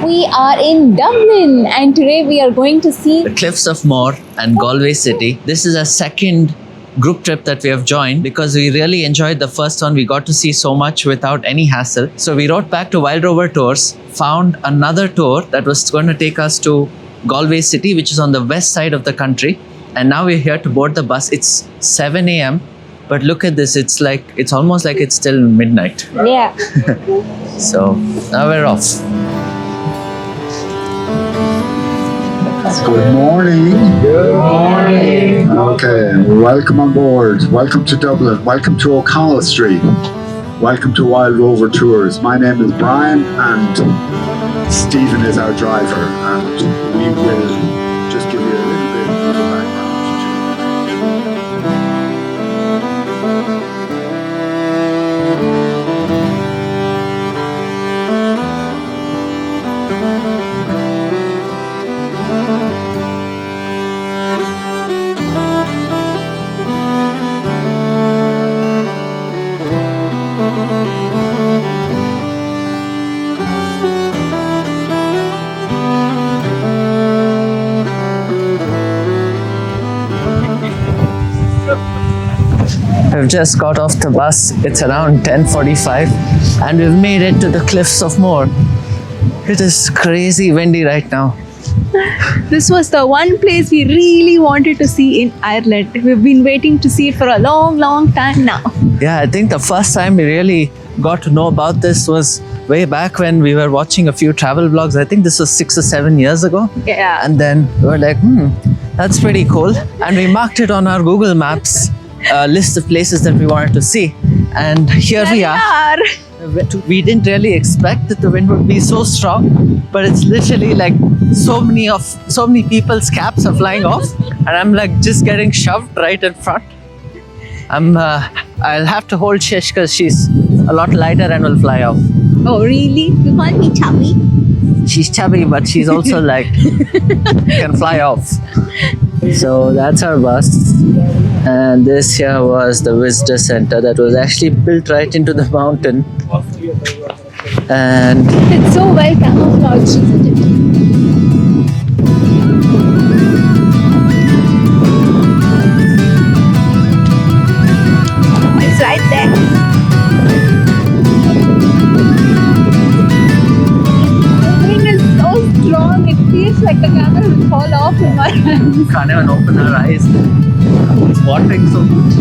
We are in Dublin and today we are going to see The Cliffs of Moher and Galway City. This is a second group trip that we have joined because we really enjoyed the first one. We got to see so much without any hassle. So we wrote back to Wild Rover Tours, found another tour that was going to take us to Galway City, which is on the west side of the country. And now we're here to board the bus. It's 7 a.m. But look at this, it's almost like it's still midnight. Yeah. So now we're off. Good morning. Good morning. Okay, welcome on board. Welcome to Dublin. Welcome to O'Connell Street. Welcome to Wild Rover Tours. My name is Brian and Stephen is our driver, and we will just give you a little bit of the background. We've just got off the bus. It's around 10:45 and we've made it to the Cliffs of Moher. It is crazy windy right now. This was the one place we really wanted to see in Ireland. We've been waiting to see it for a long time now. Yeah, I think the first time we really got to know about this was way back when we were watching a few travel vlogs. I think this was 6 or 7 years ago. Yeah. And then we were like, that's pretty cool. And we marked it on our Google Maps list of places that we wanted to see. And here we are. We didn't really expect that the wind would be so strong, but it's literally like so many people's caps are flying off, and I'm like just getting shoved right in front. I'll have to hold Shish because she's a lot lighter and will fly off. Oh really? You call me chubby? She's chubby, but she's also like can fly off. So that's our bus, and this here was the visitor center that was actually built right into the mountain, and It's so well camouflaged, isn't it? It's right there. The wind is so strong, it feels like the camera will fall off in my hands. can't even open her eyes. It's watering so much.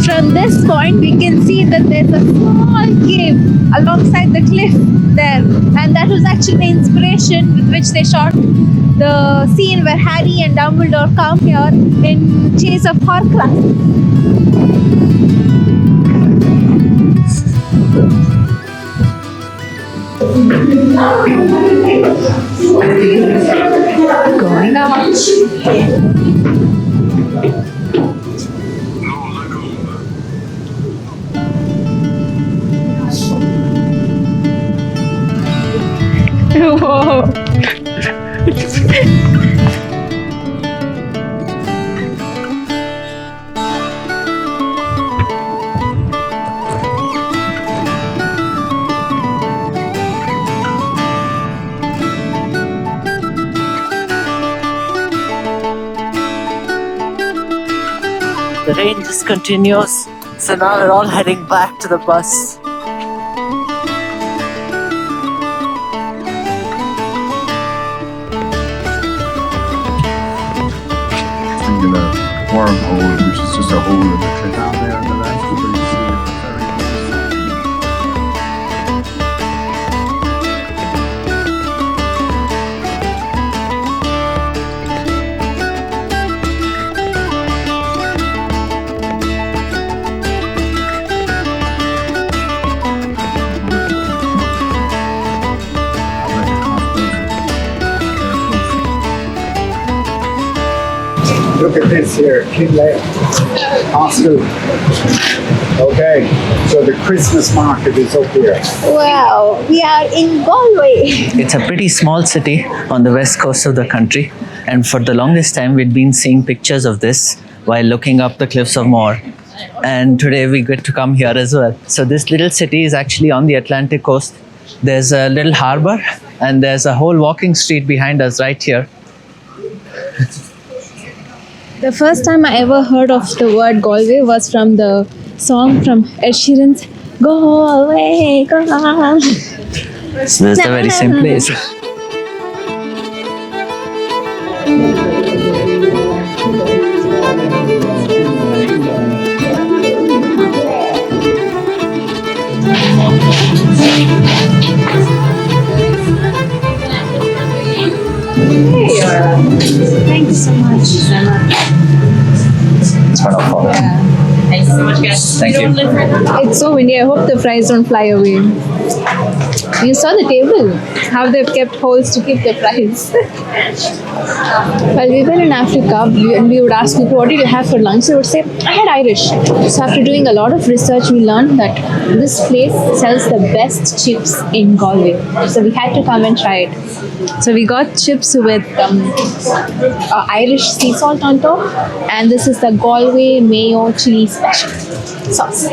From this point, we can see that there's a small cave alongside the cliff there, and that was actually the inspiration with which they shot the scene where Harry and Dumbledore come here in chase of Horcrux. Going up. Whoa. The rain just continues, so now we're all heading back to the bus. Singular wormhole, which is just a hole in the cliff. Down there on the left, you can see it very nice. look at this here, Kinlay Hostel. Okay, so the Christmas market is up here. Wow, we are in Galway. It's a pretty small city on the west coast of the country, and for the longest time we'd been seeing pictures of this while looking up the Cliffs of Moher. And today we get to come here as well. So this little city is actually on the Atlantic coast. There's a little harbor and there's a whole walking street behind us right here. The first time I ever heard of the word Galway was from the song from Ed Sheeran's Galway, Galway. So that's the very same place. Thank you so much. Thank you so much, guys. Thank you. It's so windy. I hope the fries don't fly away. You saw the table, how they've kept holes to keep the fries. Well, we were in Africa, we would ask people, what did you have for lunch? They would say, I had Irish. So after doing a lot of research, we learned that this place sells the best chips in Galway. So we had to come and try it. So we got chips with Irish sea salt on top, and this is the Galway mayo chili special sauce.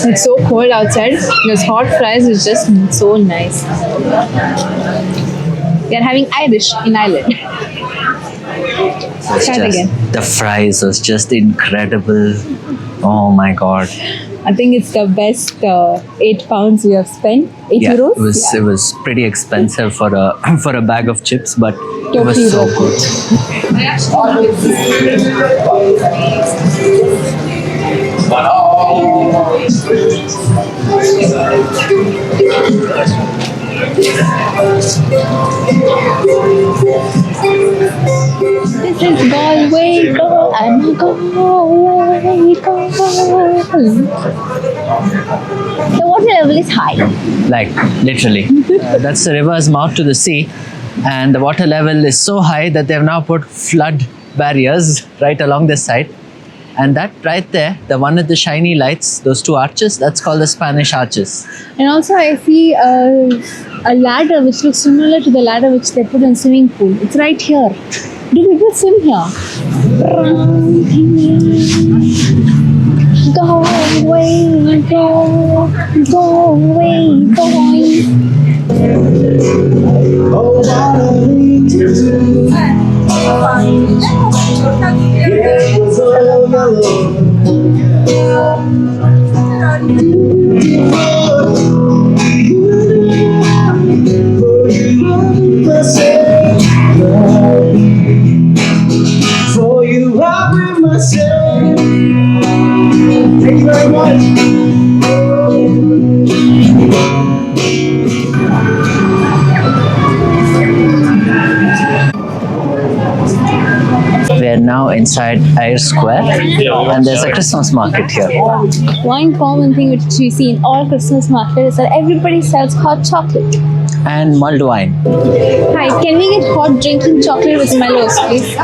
It's so cold outside. Those hot fries is just so nice. We are having Irish in Ireland. Try it again. The fries was just incredible. Oh my god. I think it's the best £8 we have spent. 8 euros. It was pretty expensive for a for a bag of chips, but it was Totally so worth good. This is Galway, I'm Galway, Galway. The water level is high. Like literally. That's the river's mouth to the sea, and the water level is so high that they've now put flood barriers right along this side. And that right there, the one with the shiny lights, those two arches, that's called the Spanish Arches. And also I see a ladder which looks similar to the ladder which they put in swimming pool. It's right here. Do people swim here? Go away, go away, go away. For you, I will myself. Thank you very much. We are now inside Ayr Square, and there's a Christmas market here. One common thing which we see in all Christmas markets is that everybody sells hot chocolate. And mulled wine. Hi, can we get hot drinking chocolate with mellows, please?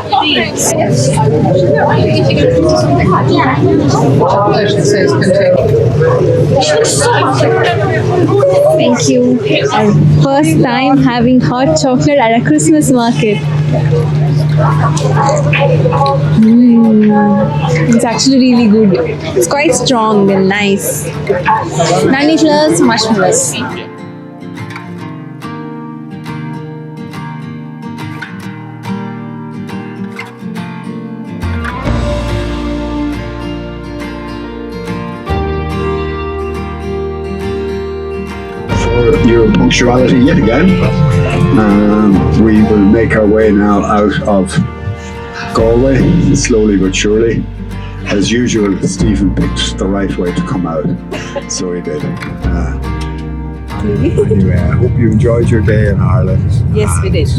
Thank you. Our first time having hot chocolate at a Christmas market. It's actually really good. It's quite strong and nice. Nanny flowers, marshmallows. For your punctuality yet again. We will make our way now out of Galway, slowly but surely. As usual, Stephen picked the right way to come out, so he did. Anyway, I hope you enjoyed your day in Ireland. Yes, we did.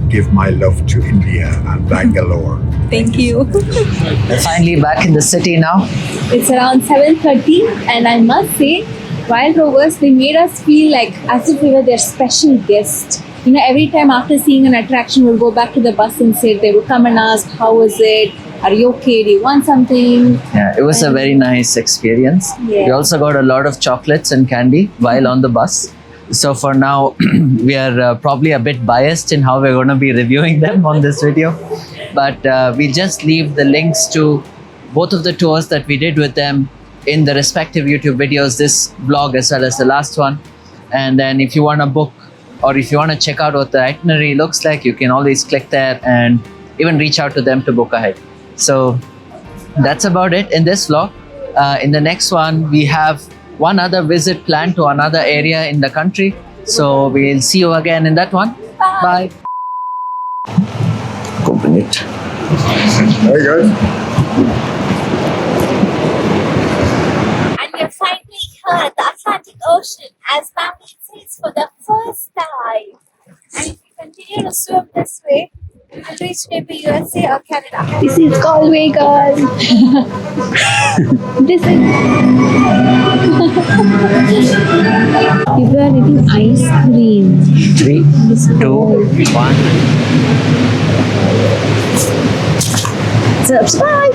Give my love to India and Bangalore. Thank you. We're finally back in the city now. It's around 7:30 and I must say, Wild Rovers, they made us feel like as if we were their special guest. every time after seeing an attraction, we'll go back to the bus and sit. They would come and ask, how was it? Are you okay? Do you want something? Yeah, it was a very nice experience. Yeah. We also got a lot of chocolates and candy while on the bus. So for now, we are probably a bit biased in how we're going to be reviewing them on this video. But we'll just leave the links to both of the tours that we did with them in the respective YouTube videos, this vlog as well as the last one. And then if you want to book or if you want to check out what the itinerary looks like, you can always click there and even reach out to them to book ahead. So that's about it in this vlog. In the next one, we have one other visit planned to another area in the country. So we'll see you again in that one. Bye. Go bring it. Very good. And we're finally here at the Atlantic Ocean as Mammy says for the first time. And if we continue to swim this way, we will reach maybe USA or Canada. This is Galway, guys. This is. People are eating ice cream. 3, 2, 1. Subscribe.